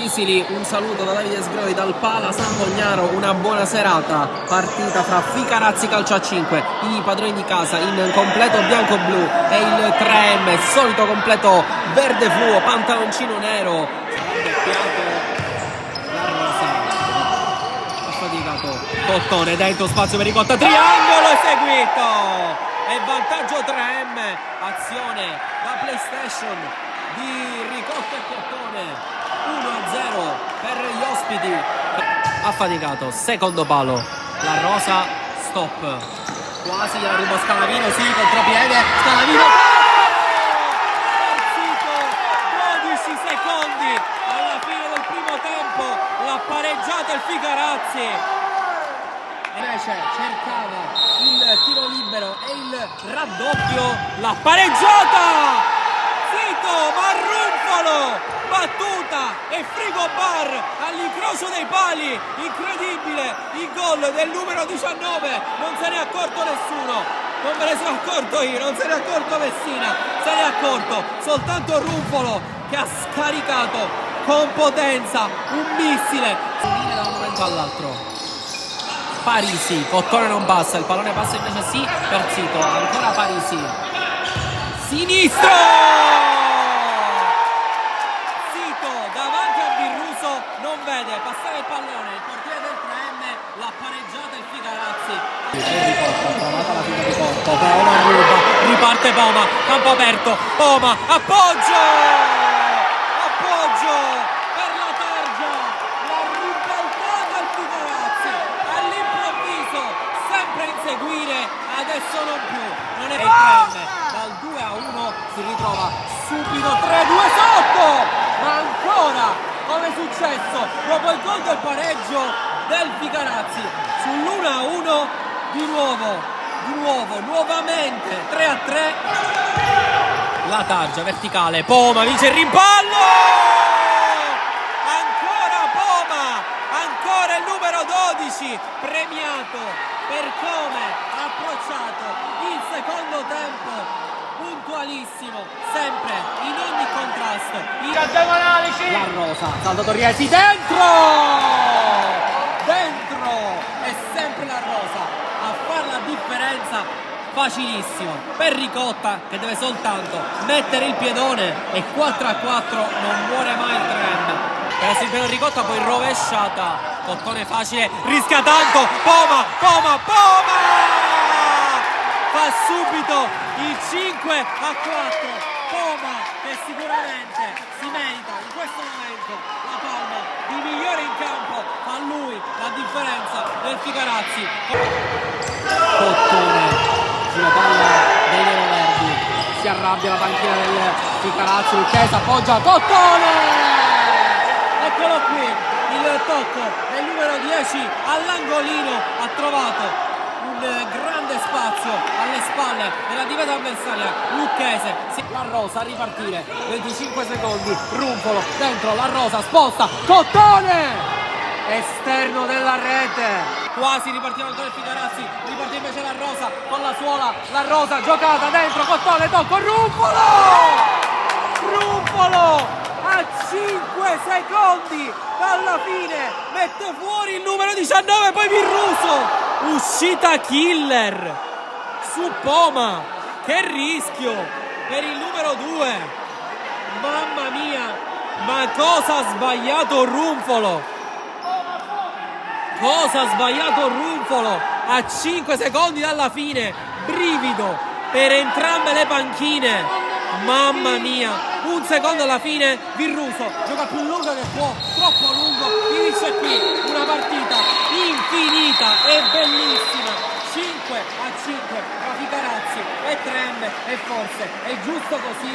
Isili, un saluto da Davide Sgroi dal Pala San Pognaro, una buona serata, partita fra Ficarazzi Calcio a 5, i padroni di casa in completo bianco-blu e il 3M, solito completo verde fluo, pantaloncino nero, la rosa, affaticato, Cottone dentro, spazio per Ricotta, triangolo eseguito! E vantaggio 3M, azione da PlayStation di Ricotta e Cottone, 1-0 per gli ospiti. Affaticato, secondo palo, la rosa, stop, quasi la ruba Scalavino, sì, contropiede, Scalavino, partito, 12 secondi alla fine del primo tempo, l'ha pareggiata il Ficarazzi. Invece cercava il tiro libero e il raddoppio, l'ha pareggiata! Zito, ma Runfolo, battuta e frigobar all'incrocio dei pali, incredibile, il gol del numero 19, non se ne è accorto nessuno, non me ne sono accorto io, non se ne è accorto Messina, se ne è accorto soltanto Runfolo che ha scaricato con potenza un missile da un momento all'altro. Parisi, Cottone non passa, il pallone passa invece sì per Zito, ancora Parisi, sinistro, Zito davanti a Birruso, non vede passare il pallone, il portiere del 3M l'ha pareggiata il Ficarazzi. Trovata la fine di corto, Poma ruba, riparte Poma, campo aperto, Poma, appoggio per la Targia, la ribaltata al Ficarazzi, all'improvviso, sempre inseguire, adesso non più, non è il 3M, dal 2-1 si ritrova subito 3-2 sotto, ma ancora, come è successo dopo il gol del pareggio del Ficarazzi, sull'1-1 nuovamente 3-3, la Targia verticale, Poma vince il rimpallo, ancora Poma, ancora il numero 12 premiato per come ha approcciato il secondo tempo, puntualissimo, sempre in ogni contrasto. La rosa, salto Torriesi, dentro, è sempre la rosa a fare la differenza. Facilissimo per Ricotta che deve soltanto mettere il piedone e 4-4 non muore mai il 3M. Per il piede Ricotta, poi rovesciata, Cottone facile, rischia tanto, Poma fa subito il 5-4, Poma che sicuramente si merita in questo momento la palma di migliore in campo, fa lui la differenza del Ficarazzi. Cottone sulla palla dei neroverdi, si arrabbia la panchina del Ficarazzi, Lucchese appoggia Cottone, eccolo qui il tocco del numero 10 all'angolino, ha trovato un grande spazio alle spalle della difesa avversaria, Lucchese, la rosa a ripartire, 25 secondi, Runfolo dentro, la rosa sposta, Cottone, esterno della rete, quasi ripartiva ancora il Ficarazzi, riparte invece la rosa con la suola, la rosa giocata dentro, Cottone, tocco, Runfolo a 5 secondi dalla fine mette fuori il numero 19, poi Birruso, uscita killer su Poma, che rischio per il numero 2, mamma mia, ma cosa ha sbagliato Runfolo? Cosa ha sbagliato Runfolo a 5 secondi dalla fine, brivido per entrambe le panchine, mamma mia, un secondo alla fine, Birruso gioca più lungo che può, troppo lungo, finisce qui una partita infinita e bellissima, 5-5 tra Ficarazzi e 3M, e forse è giusto così.